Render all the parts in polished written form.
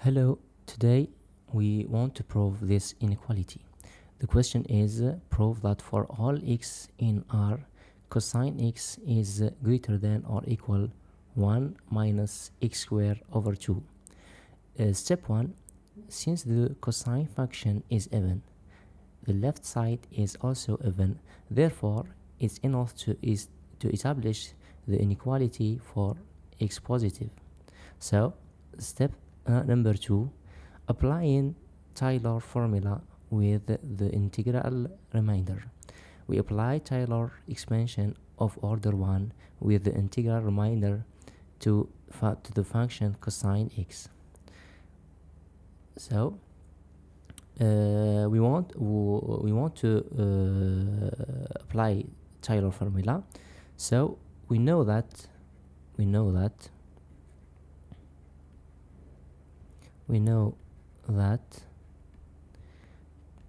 Hello, today we want to prove this inequality. The question is prove that for all x in R, cosine x is greater than or equal 1 minus x squared over 2. Step 1, since the cosine function is even, the left side is also even, therefore it's enough to establish the inequality for x positive. So step number 2, applying Taylor formula with the integral remainder. We apply Taylor expansion of order 1 with the integral remainder to the function cosine x. So we want to apply Taylor formula. So we know that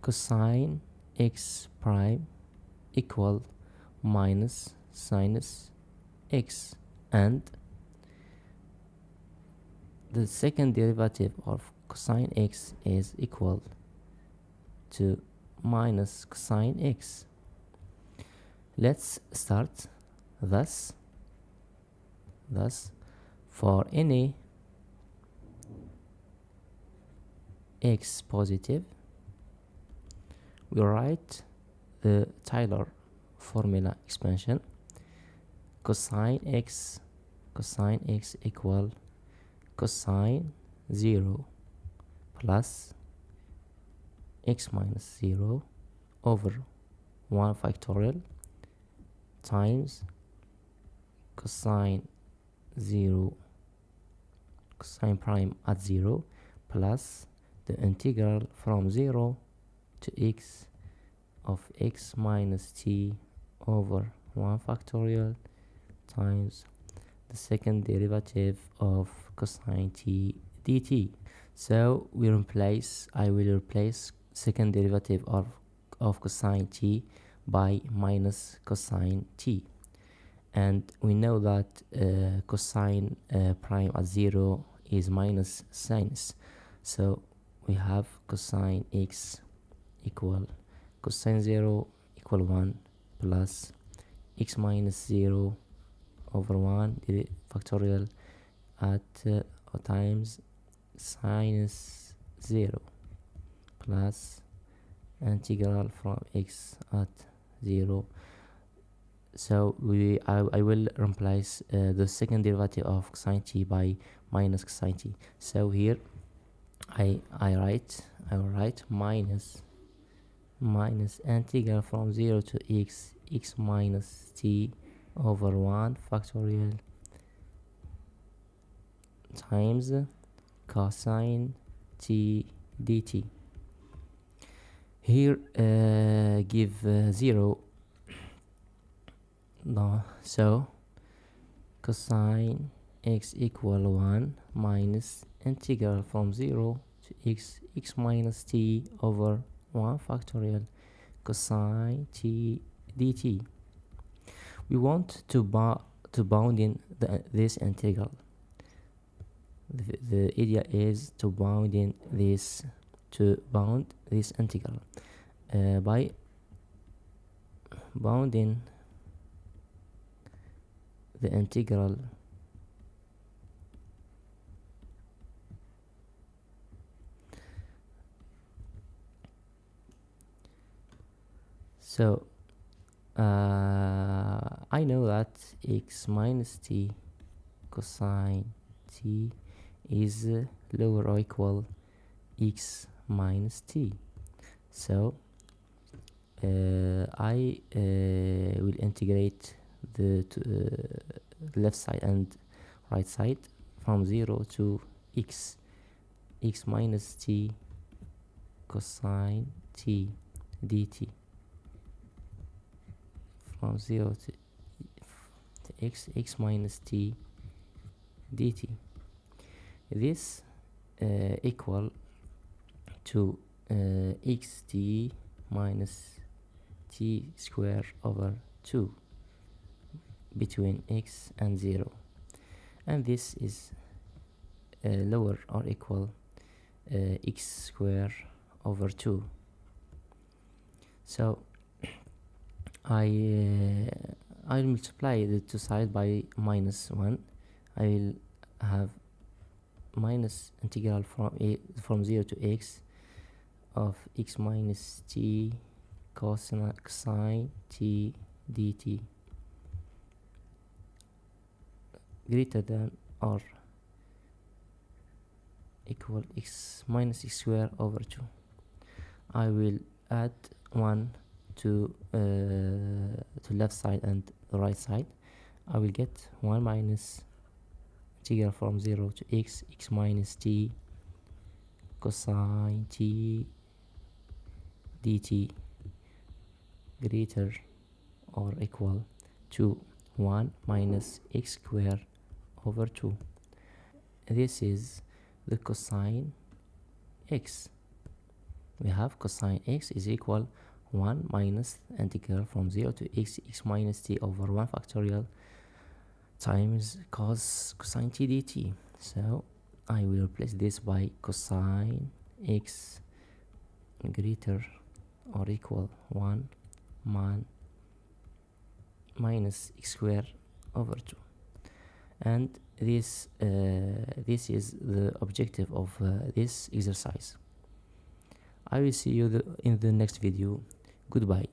cosine x prime equal minus sinus x, and the second derivative of cosine x is equal to minus cosine x. Let's start. Thus for any x positive, we write the Taylor formula expansion. Cosine x equal cosine 0 plus x minus 0 over 1 factorial times cosine prime at 0 plus the integral from 0 to x of x minus t over 1 factorial times the second derivative of cosine t dt. So I will replace second derivative of cosine t by minus cosine t, and we know that cosine prime at 0 is minus sinus. So we have cosine x equal cosine 0 equal 1 plus x minus 0 over 1 factorial at times sinus 0 plus integral from x at 0. So I will replace the second derivative of cosine t by minus cosine t. So here I will write minus integral from 0 to x minus t over 1 factorial times cosine t dt. Here give 0. No, so cosine x equal 1 minus integral from 0 to x minus t over 1 factorial cosine t dt. We want to bound in this integral. The idea is to bound this integral by bounding the integral so I know that x minus t cosine t is lower or equal x minus t. So I will integrate the left side and right side from 0 to x minus t cosine t dt from 0 to x minus t dt. This equal to xt minus t squared over 2 between x and 0, and this is lower or equal x square over 2. So I'll multiply the two sides by minus 1. I will have minus integral from 0 to x of x minus t cosine t dt greater than or equal x minus x square over 2. I will add 1 to left side and right side. I will get 1 minus integral from 0 to x minus t cosine t dt greater or equal to 1 minus x square over 2. This is the cosine x. We have cosine x is equal 1 minus integral from 0 to x minus t over 1 factorial times cosine t dt. So I will replace this by cosine x greater or equal 1 minus x square over 2. And this is the objective of this exercise. I will see you in the next video. Goodbye.